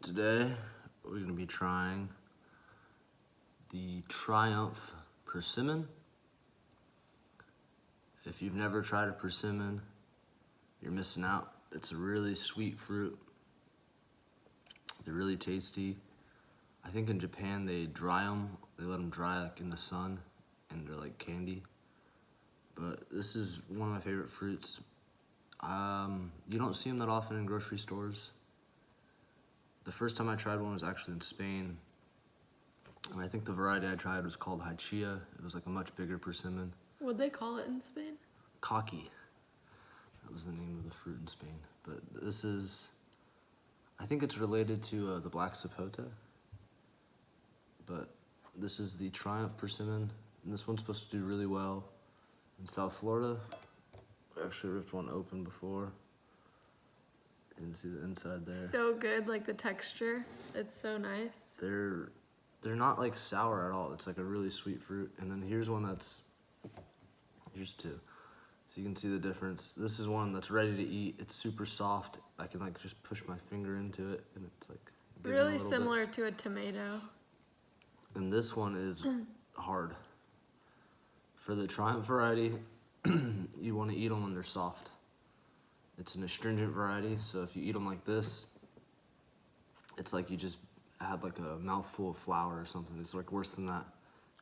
Today we're going to be trying the Triumph Persimmon. If you've never tried a persimmon, you're missing out. It's a really sweet fruit. They're really tasty. I think in Japan they dry them. They let them dry like in the sun, and they're like candy. But this is one of my favorite fruits. You don't see them that often in grocery stores. The first time I tried one was actually in Spain. And I think the variety I tried was called Hachia. It was like a much bigger persimmon. What'd they call it in Spain? Cocky. That was the name of the fruit in Spain. But this is, I think it's related to the black sapote. But this is the Triumph Persimmon. And this one's supposed to do really well in South Florida. I actually ripped one open before. You can see the inside there. So good, like the texture. It's so nice. They're not like sour at all. It's like a really sweet fruit. And then here's one here's two. So you can see the difference. This is one that's ready to eat. It's super soft. I can like just push my finger into it and it's like really similar to a tomato. And this one is hard. For the Triumph variety, you want to eat them when they're soft. It's an astringent variety, so if you eat them like this, it's like you just had like a mouthful of flour or something. It's like worse than that.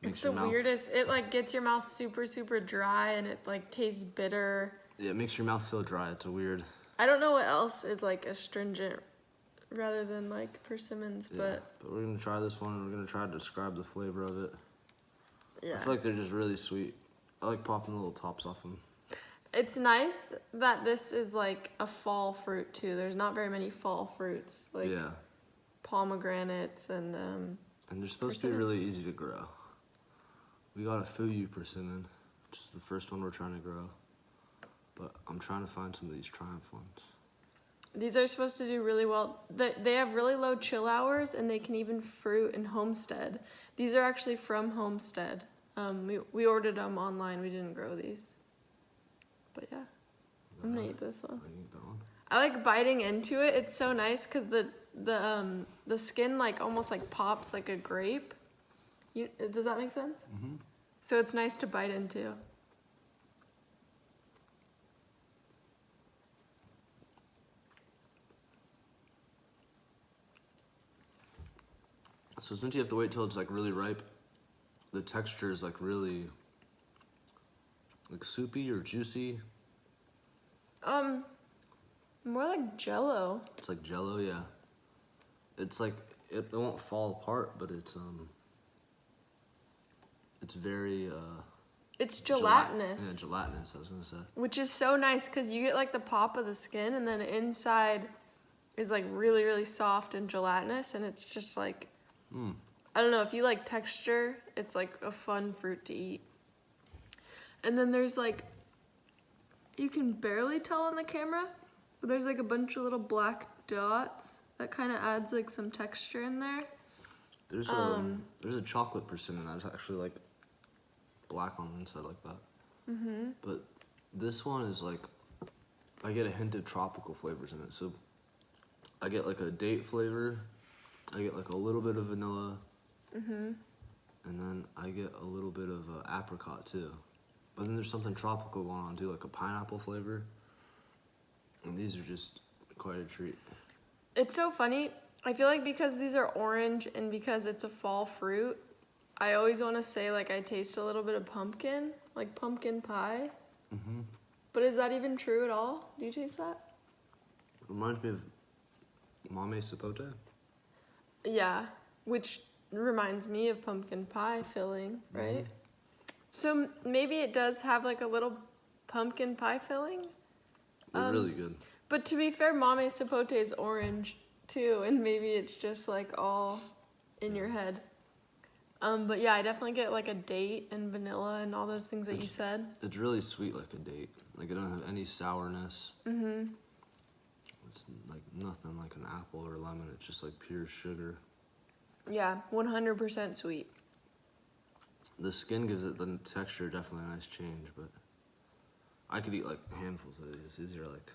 It's the weirdest. It like gets your mouth super, super dry and it like tastes bitter. Yeah, it makes your mouth feel dry. It's a weird. I don't know what else is like astringent rather than like persimmons, but we're gonna try this one and we're gonna try to describe the flavor of it. Yeah. I feel like they're just really sweet. I like popping the little tops off them. It's nice that this is like a fall fruit too. There's not very many fall fruits like pomegranates and they're supposed to be really easy to grow. We got a Fuyu persimmon, which is the first one we're trying to grow. But I'm trying to find some of these Triumph ones. These are supposed to do really well. They have really low chill hours and they can even fruit in Homestead. These are actually from Homestead. We ordered them online. We didn't grow these. But yeah, I'm gonna eat this one. I eat that one. I like biting into it. It's so nice because the skin like almost like pops like a grape. Does that make sense? Mm-hmm. So it's nice to bite into. So since you have to wait till it's like really ripe, the texture is like really like soupy or juicy. More like Jello. It's like Jello, yeah. It's like it won't fall apart, but it's very it's gelatinous. Yeah, gelatinous. I was gonna say. Which is so nice because you get like the pop of the skin, and then inside is like really, really soft and gelatinous, and it's just like. I don't know, if you like texture, it's like a fun fruit to eat. And then there's like, you can barely tell on the camera, but there's like a bunch of little black dots that kind of adds like some texture in there. There's a chocolate persimmon that's actually like black on the inside like that. Mm-hmm. But this one is like, I get a hint of tropical flavors in it. So I get like a date flavor. I get like a little bit of vanilla, and then I get a little bit of apricot too. But then there's something tropical going on too, like a pineapple flavor. And these are just quite a treat. It's so funny. I feel like because these are orange and because it's a fall fruit, I always want to say like I taste a little bit of pumpkin, like pumpkin pie. Mm-hmm. But is that even true at all? Do you taste that? It reminds me of mame sapote. Yeah, which reminds me of pumpkin pie filling, right? Mm-hmm. So maybe it does have like a little pumpkin pie filling. They're really good. But to be fair, mame sapote is orange too, and maybe it's just like all in your head. But yeah, I definitely get like a date and vanilla and all those things that you said. It's really sweet like a date. Like it doesn't have any sourness. Mm-hmm. It's like nothing like an apple or a lemon. It's just like pure sugar. Yeah, 100% sweet. The skin gives it the texture definitely a nice change, but I could eat like handfuls of these. These are like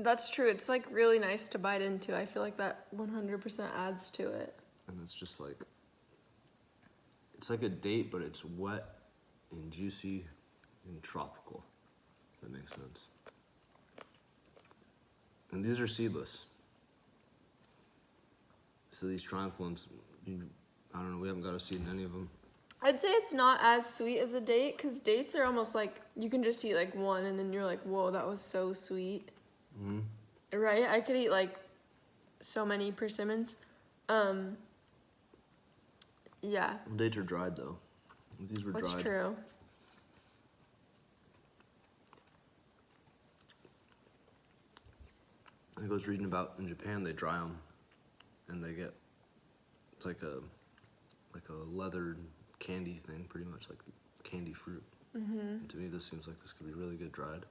That's true. It's like really nice to bite into. I feel like that 100% adds to it. And it's just like, it's like a date, but it's wet and juicy and tropical. If that makes sense. And these are seedless. So these Triumph ones, I don't know, we haven't got a seed in any of them. I'd say it's not as sweet as a date, because dates are almost like, you can just eat like one and then you're like, whoa, that was so sweet. Mm-hmm. Right? I could eat like so many persimmons. Yeah. Well, dates are dried though. These were dried. That's true. I was reading about in Japan, they dry them and they get, it's like a leathered candy thing, pretty much like candy fruit. And to me, this seems like this could be really good dried.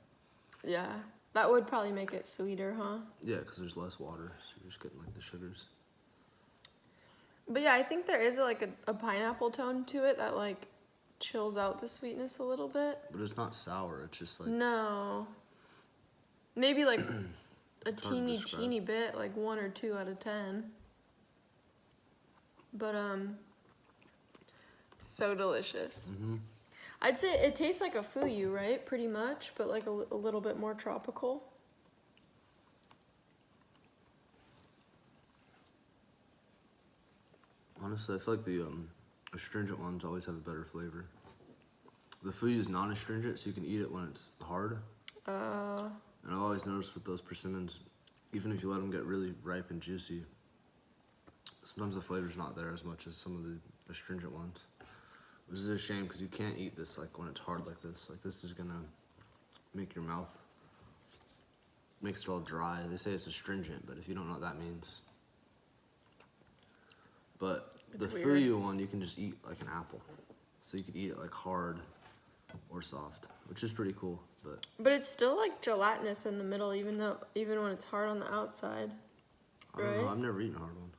Yeah. That would probably make it sweeter, huh? Yeah, because there's less water, so you're just getting like the sugars. But yeah, I think there is like a pineapple tone to it that like chills out the sweetness a little bit. But it's not sour, it's just like... No. Maybe like a It's hard to describe. teeny bit, like 1 or 2 out of 10. But so delicious. Mm-hmm. I'd say it tastes like a fuyu, right? Pretty much, but like a little bit more tropical. Honestly, I feel like the astringent ones always have a better flavor. The fuyu is non-astringent, so you can eat it when it's hard. And I've always noticed with those persimmons, even if you let them get really ripe and juicy, sometimes the flavor's not there as much as some of the astringent ones. Which is a shame because you can't eat this like when it's hard like this. Like this is gonna make your mouth, makes it all dry. They say it's astringent, but if you don't know what that means. But It's the weird. fuyu one you can just eat like an apple. So you could eat it like hard or soft, which is pretty cool. But it's still like gelatinous in the middle, even when it's hard on the outside. I don't know, Right? I've never eaten a hard one.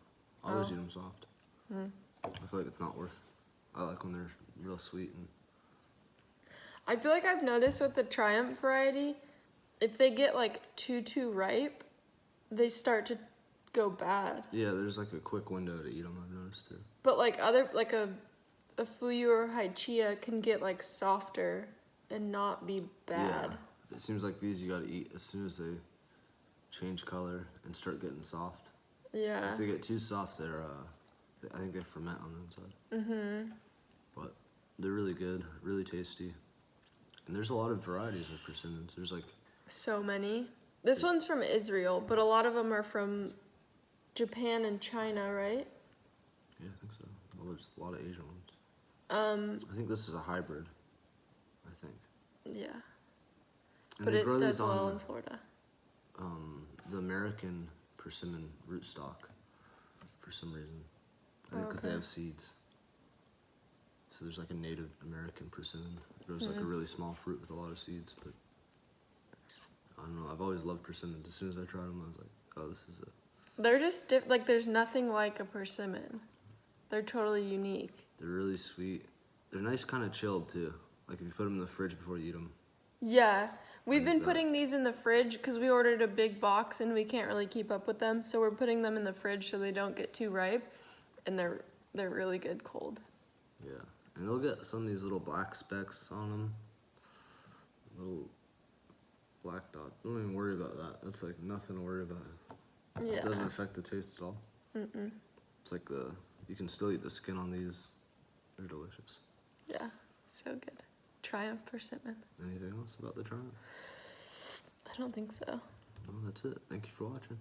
I always Oh. eat them soft. I feel like it's not worth. I like when they're real sweet and I feel like I've noticed with the Triumph variety, if they get like too ripe, they start to go bad. yeah, there's like a quick window to eat them. I've noticed too. But like like a fuyu or haichia can get like softer and not be bad. Yeah, it seems like these you gotta eat as soon as they change color and start getting soft. Yeah. If they get too soft, I think they ferment on the inside. Mm-hmm. But they're really good, really tasty. And there's a lot of varieties of persimmons. There's like... So many. This one's from Israel, but a lot of them are from Japan and China, right? Yeah, I think so. Well, there's a lot of Asian ones. I think this is a hybrid, I think. Yeah. And But they it grow does these well on in Florida. the American persimmon rootstock for some reason. I think because they Okay. have seeds. So there's like a Native American persimmon. It grows like a really small fruit with a lot of seeds, but I don't know. I've always loved persimmons. As soon as I tried them, I was like, oh, this is it. They're just like there's nothing like a persimmon. They're totally unique. They're really sweet. They're nice, kind of chilled too. Like if you put them in the fridge before you eat them. Yeah. We've been that. putting these in the fridge because we ordered a big box and we can't really keep up with them. So we're putting them in the fridge so they don't get too ripe. And they're really good cold. Yeah. And they'll get some of these little black specks on them. Little black dot. Don't even worry about that. That's like nothing to worry about. Yeah. It doesn't affect the taste at all. It's like you can still eat the skin on these. They're delicious. Yeah. So good. Triumph persimmon. Anything else about the Triumph? I don't think so. No, that's it. Thank you for watching.